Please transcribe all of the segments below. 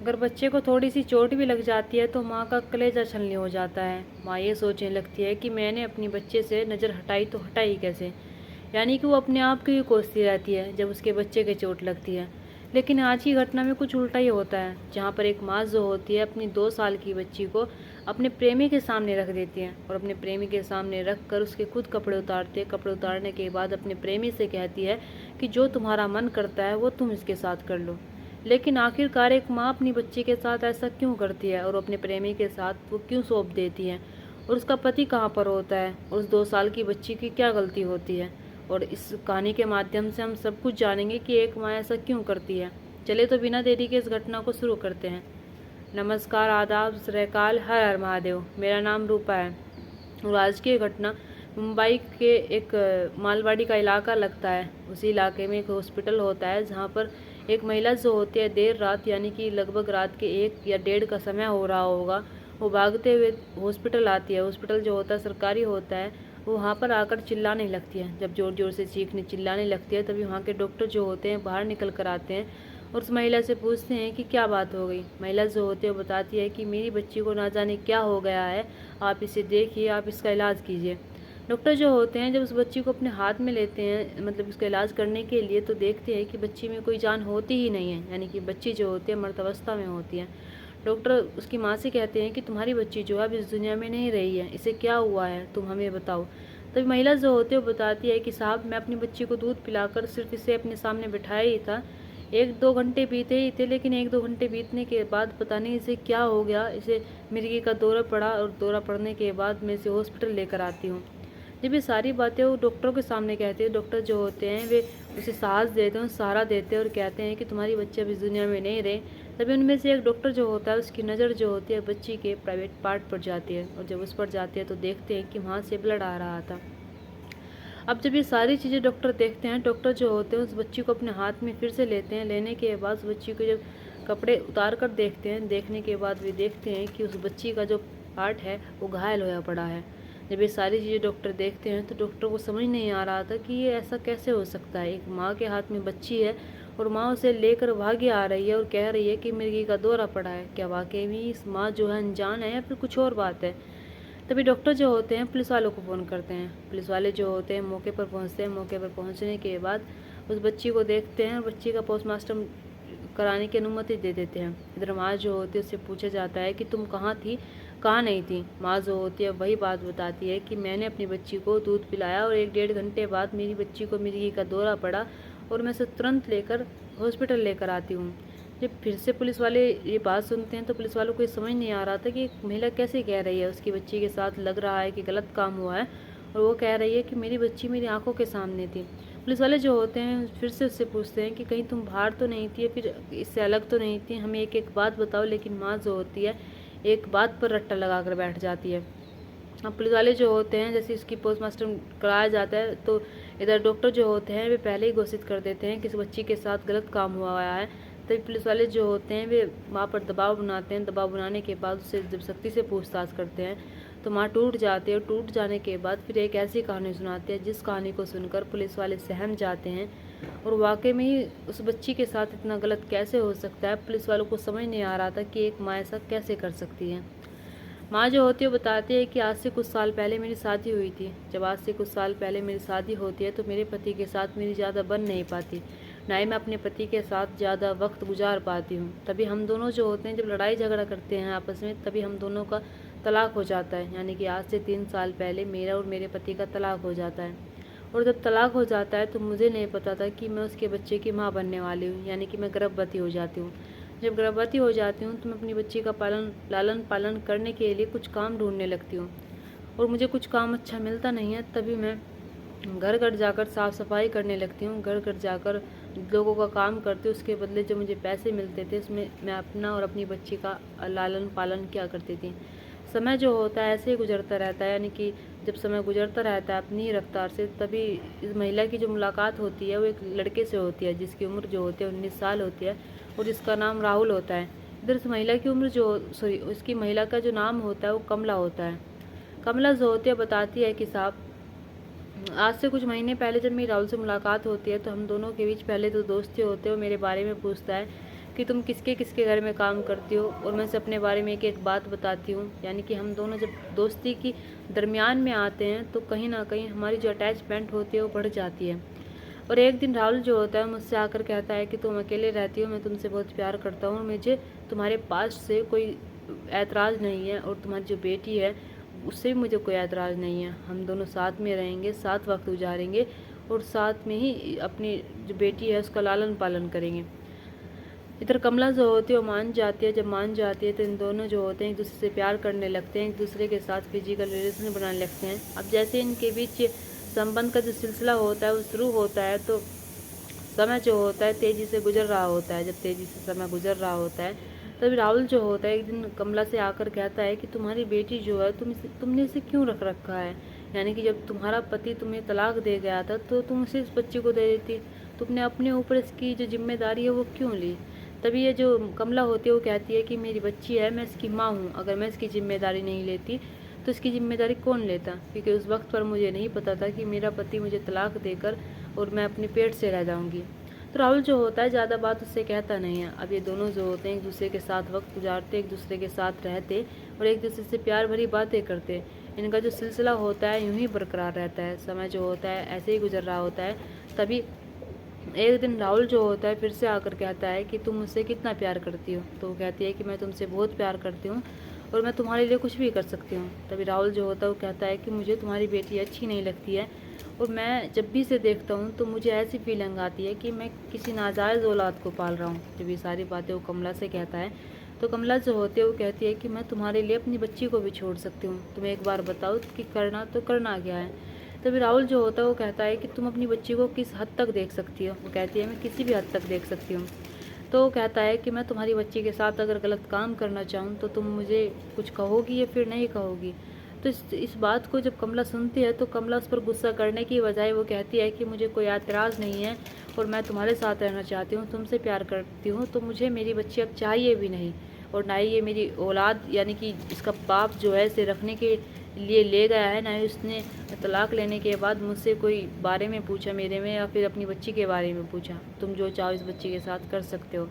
अगर बच्चे को थोड़ी सी चोट भी लग जाती है तो माँ का कलेजा छलनी हो जाता है। माँ ये सोचने लगती है कि मैंने अपनी बच्चे से नज़र हटाई तो हटाई कैसे, यानी कि वो अपने आप को ही कोसती रहती है जब उसके बच्चे के चोट लगती है। लेकिन आज की घटना में कुछ उल्टा ही होता है, जहाँ पर एक माँ जो होती है अपनी 2 साल की बच्ची को अपने प्रेमी के सामने रख देती है और अपने प्रेमी के सामने रख कर उसके खुद कपड़े उतारती है। कपड़े उतारने के बाद अपने प्रेमी से कहती है कि जो तुम्हारा मन करता है वो तुम इसके साथ कर लो। लेकिन आखिरकार एक माँ अपनी बच्ची के साथ ऐसा क्यों करती है और अपने प्रेमी के साथ वो क्यों सौंप देती है, और उसका पति कहाँ पर होता है, और उस 2 साल की बच्ची की क्या गलती होती है। और इस कहानी के माध्यम से हम सब कुछ जानेंगे कि एक माँ ऐसा क्यों करती है। चलिए तो बिना देरी के इस घटना को शुरू करते हैं। नमस्कार, आदाब, सत श्री अकाल, हर हर महादेव। मेरा नाम रूपा है और आज की घटना मुंबई के एक मालवाड़ी का इलाका लगता है। उसी इलाके में एक हॉस्पिटल होता है जहाँ पर एक महिला जो होती है देर रात, यानी कि लगभग रात के 1 या 1:30 का समय हो रहा होगा, वो भागते हुए हॉस्पिटल आती है। हॉस्पिटल जो होता है सरकारी होता है। वो वहाँ पर आकर चिल्लाने लगती है। जब ज़ोर ज़ोर से चीखने चिल्लाने लगती है तभी वहाँ के डॉक्टर जो होते हैं बाहर निकल कर आते हैं और उस महिला से पूछते हैं कि क्या बात हो गई। महिला जो होती है वो बताती है कि मेरी बच्ची को ना जाने क्या हो गया है, आप इसे देखिए, आप इसका इलाज कीजिए। डॉक्टर जो होते हैं जब उस बच्ची को अपने हाथ में लेते हैं, मतलब उसका इलाज करने के लिए, तो देखते हैं कि बच्ची में कोई जान होती ही नहीं है, यानी कि बच्ची जो होती है मृत अवस्था में होती है। डॉक्टर उसकी माँ से कहते हैं कि तुम्हारी बच्ची जो है अब इस दुनिया में नहीं रही है, इसे क्या हुआ है तुम हमें बताओ। तभी महिला जो होती है वो बताती है कि साहब, मैं अपनी बच्ची को दूध पिलाकर सिर्फ इसे अपने सामने बिठाया ही था, 1-2 घंटे बीते ही थे, लेकिन 1-2 घंटे बीतने के बाद पता नहीं इसे क्या हो गया, इसे मिर्गी का दौरा पड़ा और दौरा पड़ने के बाद मैं इसे हॉस्पिटल लेकर आती हूँ। जब ये सारी बातें वो डॉक्टरों के सामने कहती है, डॉक्टर जो होते हैं वे उसे साहस देते हैं, सहारा देते हैं और कहते हैं कि तुम्हारी बच्ची अब इस दुनिया में नहीं रहे। तभी उनमें से एक डॉक्टर जो होता है उसकी नज़र जो होती है बच्ची के प्राइवेट पार्ट पर जाती है, और जब उस पर जाती है तो देखते हैं कि वहाँ से ब्लड आ रहा था। अब जब ये सारी चीज़ें डॉक्टर देखते हैं, डॉक्टर जो होते हैं उस बच्ची को अपने हाथ में फिर से लेते हैं। लेने के बाद उस बच्ची को जब कपड़े उतार कर देखते हैं, देखने के बाद वे देखते हैं कि उस बच्ची का जो पार्ट है वो घायल होया पड़ा है। जब ये सारी चीज़ें डॉक्टर देखते हैं तो डॉक्टर को समझ नहीं आ रहा था कि ये ऐसा कैसे हो सकता है। एक माँ के हाथ में बच्ची है और माँ उसे लेकर भागी आ रही है और कह रही है कि मिर्गी का दौरा पड़ा है। क्या वाकई में इस माँ जो है अनजान है या फिर कुछ और बात है। तभी डॉक्टर जो होते हैं पुलिस वालों को फ़ोन करते हैं। पुलिस वाले जो होते हैं मौके पर पहुंचते हैं। मौके पर पहुंचने के बाद उस बच्ची को देखते हैं और बच्ची का पोस्टमार्टम कराने की अनुमति दे देते हैं। इधर माँ जो होती है उससे पूछा जाता है कि तुम कहाँ थी, कहाँ नहीं थी। माँ जो होती है वही बात बताती है कि मैंने अपनी बच्ची को दूध पिलाया और 1-1.5 घंटे बाद मेरी बच्ची को मिर्गी का दौरा पड़ा और मैं उसे तुरंत लेकर हॉस्पिटल लेकर आती हूँ। जब फिर से पुलिस वाले ये बात सुनते हैं तो पुलिस वालों को ये समझ नहीं आ रहा था कि एक महिला कैसे कह रही है उसकी बच्ची के साथ लग रहा है कि गलत काम हुआ है, और वो कह रही है कि मेरी बच्ची मेरी आंखों के सामने थी। पुलिस वाले जो होते हैं फिर से उससे पूछते हैं कि कहीं तुम बाहर तो नहीं थी या फिर इससे अलग तो नहीं थी, हमें एक एक बात बताओ। लेकिन माँ जो होती है एक बात पर रट्टा लगा कर बैठ जाती है। अब पुलिस वाले जो होते हैं जैसे इसकी पोस्टमार्टम कराया जाता है तो इधर डॉक्टर जो होते हैं वे पहले ही घोषित कर देते हैं कि इस बच्ची के साथ गलत काम हुआ है। तभी पुलिस वाले जो होते हैं वे माँ पर दबाव बनाते हैं। दबाव बनाने के बाद उससे जब सख्ती से पूछताछ करते हैं तो माँ टूट जाती है, और टूट जाने के बाद फिर एक ऐसी कहानी सुनाते हैं जिस कहानी को सुनकर पुलिस वाले सहम जाते हैं। और वाकई में ही उस बच्ची के साथ इतना गलत कैसे हो सकता है, पुलिस वालों को समझ नहीं आ रहा था कि एक माँ ऐसा कैसे कर सकती है। माँ जो होती है बताती है कि आज से कुछ साल पहले मेरी शादी हुई थी। जब आज से कुछ साल पहले मेरी शादी होती है तो मेरे पति के साथ मेरी ज़्यादा बन नहीं पाती, ना ही मैं अपने पति के साथ ज़्यादा वक्त गुजार पाती हूँ। तभी हम दोनों जो होते हैं जब लड़ाई झगड़ा करते हैं आपस में, तभी हम दोनों का तलाक हो जाता है। यानी कि आज से 3 साल पहले मेरा और मेरे पति का तलाक हो जाता है। और जब तलाक हो जाता है तो मुझे नहीं पता था कि मैं उसके बच्चे की माँ बनने वाली हूँ, यानी कि मैं गर्भवती हो जाती हूँ। जब गर्भवती हो जाती हूँ तो मैं अपनी बच्ची का लालन पालन करने के लिए कुछ काम ढूंढने लगती हूँ, और मुझे कुछ काम अच्छा मिलता नहीं है। तभी मैं घर घर जाकर साफ़ सफाई करने लगती हूँ। घर घर जाकर लोगों का काम करती हूँ, उसके बदले जो मुझे पैसे मिलते थे उसमें मैं अपना और अपनी बच्ची का लालन पालन किया करती थी। समय जो होता है ऐसे ही गुजरता रहता है, यानी कि जब समय गुजरता रहता है अपनी रफ्तार से, तभी इस महिला की जो मुलाकात होती है वो एक लड़के से होती है जिसकी उम्र जो होती है 19 साल होती है और जिसका नाम राहुल होता है। इधर इस महिला की उम्र जो सॉरी उसकी महिला का जो नाम होता है वो कमला होता है। कमला जो होती है बताती है कि साहब, आज से कुछ महीने पहले जब मेरी राहुल से मुलाकात होती है तो हम दोनों के बीच पहले तो दोस्ती होते हैं। वो मेरे बारे में पूछता है कि तुम किसके किसके घर में काम करती हो, और मैं उसे अपने बारे में एक एक बात बताती हूँ। यानी कि हम दोनों जब दोस्ती की दरमियान में आते हैं तो कहीं ना कहीं हमारी जो अटैचमेंट होती है वो बढ़ जाती है। और एक दिन राहुल जो होता है मुझसे आकर कहता है कि तुम अकेले रहती हो, मैं तुमसे बहुत प्यार करता हूँ, मुझे तुम्हारे पास से कोई ऐतराज़ नहीं है, और तुम्हारी जो बेटी है उससे भी मुझे कोई ऐतराज़ नहीं है। हम दोनों साथ में रहेंगे, साथ वक्त गुजारेंगे, और साथ में ही अपनी जो बेटी है उसका लालन पालन करेंगे। इधर कमला जो होती है वो मान जाती है। जब मान जाती है तो इन दोनों जो होते हैं एक दूसरे से प्यार करने लगते हैं, एक दूसरे के साथ फिजिकल रिलेशन बनाने लगते हैं। अब जैसे इनके बीच संबंध का जो सिलसिला होता है वो शुरू होता है, तो समय जो होता है तेज़ी से गुजर रहा होता है। जब तेज़ी से समय गुजर रहा होता है तभी राहुल जो होता है एक दिन कमला से आकर कहता है कि तुम्हारी बेटी जो है तुमने इसे क्यों रख रखा है। यानी कि जब तुम्हारा पति तुम्हें तलाक दे गया था तो तुम उसे इस बच्चे को दे देती, तुमने अपने ऊपर इसकी जो जिम्मेदारी है वो क्यों ली। तभी ये जो कमला होती है वो कहती है कि मेरी बच्ची है, मैं इसकी माँ हूँ, अगर मैं इसकी जिम्मेदारी नहीं लेती तो इसकी जिम्मेदारी कौन लेता, क्योंकि उस वक्त पर मुझे नहीं पता था कि मेरा पति मुझे तलाक देकर और मैं अपने पेट से रह जाऊँगी। तो राहुल जो होता है ज़्यादा बात उससे कहता नहीं है। अब ये दोनों जो होते हैं एक दूसरे के साथ वक्त गुजारते, एक दूसरे के साथ रहते और एक दूसरे से प्यार भरी बातें करते। इनका जो सिलसिला होता है यूं ही बरकरार रहता है। समय जो होता है ऐसे ही गुजर रहा होता है। तभी एक दिन राहुल जो होता है फिर से आकर कहता है कि तुम मुझसे कितना प्यार करती हो। तो वो कहती है कि मैं तुमसे बहुत प्यार करती हूँ और मैं तुम्हारे लिए कुछ भी कर सकती हूँ। तभी राहुल जो होता है वो कहता है कि मुझे तुम्हारी बेटी अच्छी नहीं लगती है, और मैं जब भी इसे देखता हूँ तो मुझे ऐसी फीलिंग आती है कि मैं किसी नाजायज़ औलाद को पाल रहा हूँ। जब ये सारी बातें वो कमला से कहता है तो कमला जो होती है वो कहती है कि मैं तुम्हारे लिए अपनी बच्ची को भी छोड़ सकती हूँ, तुम एक बार बताओ कि करना तो करना क्या है। तभी राहुल जो होता है वो कहता है कि तुम अपनी बच्ची को किस हद तक देख सकती हो। वो कहती है मैं किसी भी हद तक देख सकती हूँ। तो वो कहता है कि मैं तुम्हारी बच्ची के साथ अगर गलत काम करना चाहूँ तो तुम मुझे कुछ कहोगी या फिर नहीं कहोगी। तो इस बात को जब कमला सुनती है तो कमला उस पर गुस्सा करने की बजाय वो कहती है कि मुझे कोई एतराज़ नहीं है और मैं तुम्हारे साथ रहना चाहती हूँ, तुमसे प्यार करती हूँ, तो मुझे मेरी बच्ची अब चाहिए भी नहीं, और ना ही ये मेरी औलाद यानी कि इसका बाप जो है इसे रखने के लिए ले गया है, ना ही उसने तलाक लेने के बाद मुझसे कोई बारे में पूछा मेरे में या फिर अपनी बच्ची के बारे में पूछा। तुम जो चाहो इस बच्ची के साथ कर सकते हो।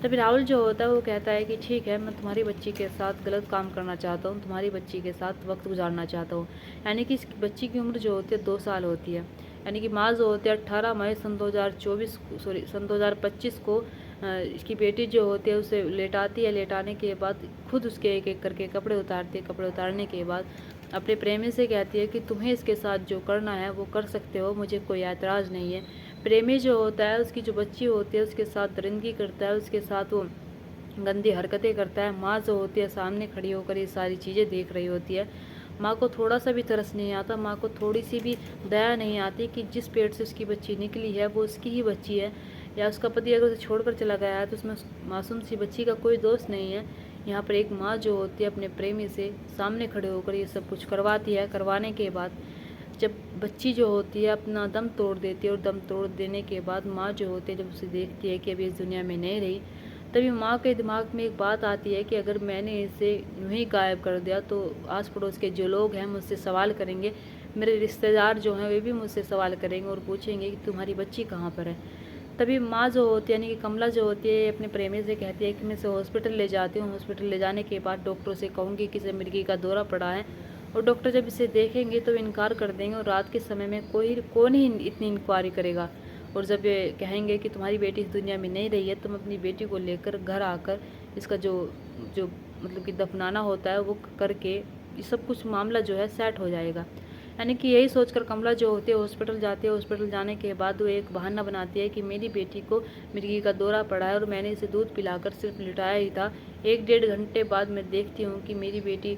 तभी राहुल जो होता है वो कहता है कि ठीक है, मैं तुम्हारी बच्ची के साथ गलत काम करना चाहता हूँ, तुम्हारी बच्ची के साथ वक्त गुजारना चाहता हूँ। यानी कि इस बच्ची की उम्र जो होती है 2 साल होती है। यानी कि माँ जो होती है 18 मई सन 2025 को इसकी बेटी जो होती है उसे लेटाती है। लेटाने के बाद खुद उसके एक एक करके कपड़े उतारती है। कपड़े उतारने के बाद अपने प्रेमी से कहती है कि तुम्हें इसके साथ जो करना है वो कर सकते हो, मुझे कोई ऐतराज़ नहीं है। प्रेमी जो होता है उसकी जो बच्ची होती है उसके साथ दरिंदगी करता है, उसके साथ वो गंदी हरकतें करता है। माँ जो होती है सामने खड़ी होकर ये सारी चीज़ें देख रही होती है। माँ को थोड़ा सा भी तरस नहीं आता, माँ को थोड़ी सी भी दया नहीं आती कि जिस पेट से उसकी बच्ची निकली है वो उसकी ही बच्ची है, या उसका पति अगर उसे छोड़कर चला गया है तो उसमें उस मासूम सी बच्ची का कोई दोष नहीं है। यहाँ पर एक माँ जो होती है अपने प्रेमी से सामने खड़े होकर ये सब कुछ करवाती है। करवाने के बाद जब बच्ची जो होती है अपना दम तोड़ देती है, और दम तोड़ देने के बाद माँ जो होती है जब उसे देखती है कि अभी इस दुनिया में नहीं रही, तभी माँ के दिमाग में एक बात आती है कि अगर मैंने इसे यूँ ही गायब कर दिया तो आस पड़ोस के जो लोग हैं मुझसे सवाल करेंगे, मेरे रिश्तेदार जो हैं वे भी मुझसे सवाल करेंगे और पूछेंगे कि तुम्हारी बच्ची कहाँ पर है। तभी माँ जो होती है यानी कि कमला जो होती है अपने प्रेमी से कहती है कि मैं इसे हॉस्पिटल ले जाती हूँ। हॉस्पिटल ले जाने के बाद डॉक्टरों से कहूँगी कि इसे मिर्गी का दौरा पड़ा है, और डॉक्टर जब इसे देखेंगे तो इनकार कर देंगे, और रात के समय में कौन ही इतनी इंक्वायरी करेगा। और जब ये कहेंगे कि तुम्हारी बेटी इस दुनिया में नहीं रही है, तुम अपनी बेटी को लेकर घर आकर इसका जो जो मतलब कि दफनाना होता है वो करके ये सब कुछ मामला जो है सेट हो जाएगा। यानी कि यही सोचकर कमला जो होती है हॉस्पिटल जाती है। हॉस्पिटल जाने के बाद वो एक बहाना बनाती है कि मेरी बेटी को मिर्गी का दौरा पड़ा है और मैंने इसे दूध पिलाकर सिर्फ लिटाया ही था। 1-1.5 घंटे बाद मैं देखती हूँ कि मेरी बेटी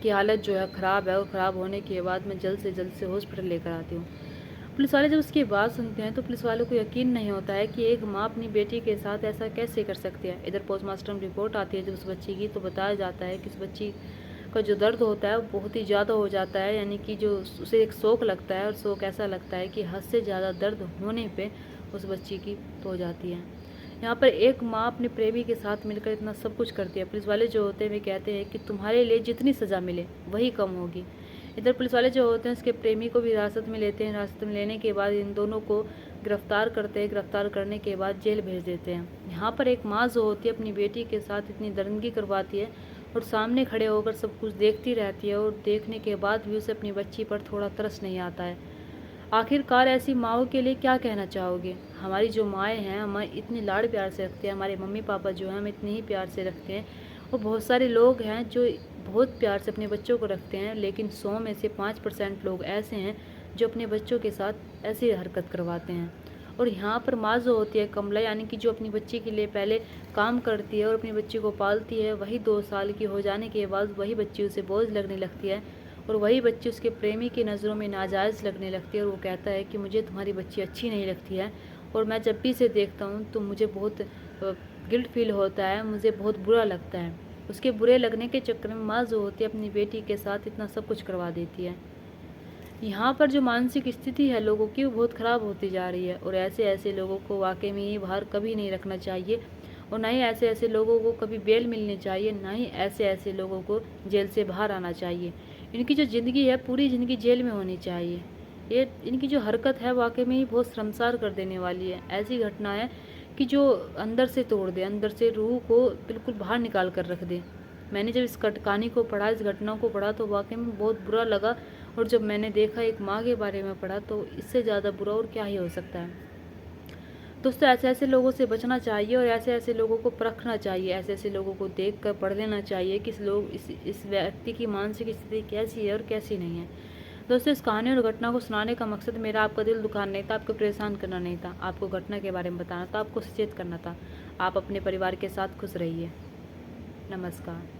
की हालत जो है ख़राब है, और ख़राब होने के बाद मैं जल्द से हॉस्पिटल लेकर आती हूँ। पुलिस वाले जब उसकी बात सुनते हैं तो पुलिस वालों को यकीन नहीं होता है कि एक माँ अपनी बेटी के साथ ऐसा कैसे कर सकती है। इधर पोस्टमार्टम रिपोर्ट आती है जब उस बच्ची की, तो बताया जाता है कि उस बच्ची का जो दर्द होता है वो बहुत ही ज़्यादा हो जाता है। यानी कि जो उसे एक शौक लगता है, और शौक ऐसा लगता है कि हद से ज़्यादा दर्द होने पे उस बच्ची की तो हो जाती है। यहाँ पर एक माँ अपने प्रेमी के साथ मिलकर इतना सब कुछ करती है। पुलिस वाले जो होते हैं वे कहते हैं कि तुम्हारे लिए जितनी सज़ा मिले वही कम होगी। इधर पुलिस वाले जो होते हैं उसके प्रेमी को भी हिरासत में लेते हैं। हिरासत में लेने के बाद इन दोनों को गिरफ्तार करते हैं। गिरफ्तार करने के बाद जेल भेज देते हैं। यहाँ पर एक माँ जो होती है अपनी बेटी के साथ इतनी दरिंदगी करवाती है और सामने खड़े होकर सब कुछ देखती रहती है, और देखने के बाद भी उसे अपनी बच्ची पर थोड़ा तरस नहीं आता है। आखिरकार ऐसी माँओं के लिए क्या कहना चाहोगे? हमारी जो माएँ हैं हमें इतने लाड़ प्यार से रखते हैं, हमारे मम्मी पापा जो हैं हमें इतने ही प्यार से रखते हैं, और बहुत सारे लोग हैं जो बहुत प्यार से अपने बच्चों को रखते हैं, लेकिन 100 में से 5% लोग ऐसे हैं जो अपने बच्चों के साथ ऐसी हरकत करवाते हैं। और यहाँ पर माँ जो होती है कमला, यानी कि जो अपनी बच्ची के लिए पहले काम करती है और अपनी बच्ची को पालती है, वही 2 साल की हो जाने के बाद वही बच्ची उसे बोझ लगने लगती है, और वही बच्ची उसके प्रेमी की नज़रों में नाजायज़ लगने लगती है। और वो कहता है कि मुझे तुम्हारी बच्ची अच्छी नहीं लगती है, और मैं जब भी इसे देखता हूँ तो मुझे बहुत गिल्ट फील होता है, मुझे बहुत बुरा लगता है। उसके बुरे लगने के चक्कर में माँ जो होती है अपनी बेटी के साथ इतना सब कुछ करवा देती है। यहाँ पर जो मानसिक स्थिति है लोगों की वो बहुत ख़राब होती जा रही है, और ऐसे ऐसे लोगों को वाकई में ही बाहर कभी नहीं रखना चाहिए, और ना ही ऐसे ऐसे लोगों को कभी बेल मिलनी चाहिए, ना ही ऐसे ऐसे लोगों को जेल से बाहर आना चाहिए। इनकी जो ज़िंदगी है पूरी ज़िंदगी जेल में होनी चाहिए। ये इनकी जो हरकत है वाकई में ही बहुत शर्मसार कर देने वाली है। ऐसी घटना है कि जो अंदर से तोड़ दे, अंदर से रूह को बिल्कुल बाहर निकाल कर रख दे। मैंने जब इस कहानी को पढ़ा, इस घटना को पढ़ा, तो वाकई में बहुत बुरा लगा, और जब मैंने देखा एक माँ के बारे में पढ़ा तो इससे ज़्यादा बुरा और क्या ही हो सकता है। दोस्तों, ऐसे ऐसे लोगों से बचना चाहिए, और ऐसे ऐसे लोगों को परखना चाहिए, ऐसे ऐसे लोगों को देख कर पढ़ लेना चाहिए कि इस व्यक्ति की मानसिक स्थिति कैसी है और कैसी नहीं है। दोस्तों, इस कहानी और घटना को सुनाने का मकसद मेरा आपका दिल दुखाना नहीं था, आपको परेशान करना नहीं था, आपको घटना के बारे में बताना था, आपको सचेत करना था। आप अपने परिवार के साथ खुश रहिए। नमस्कार।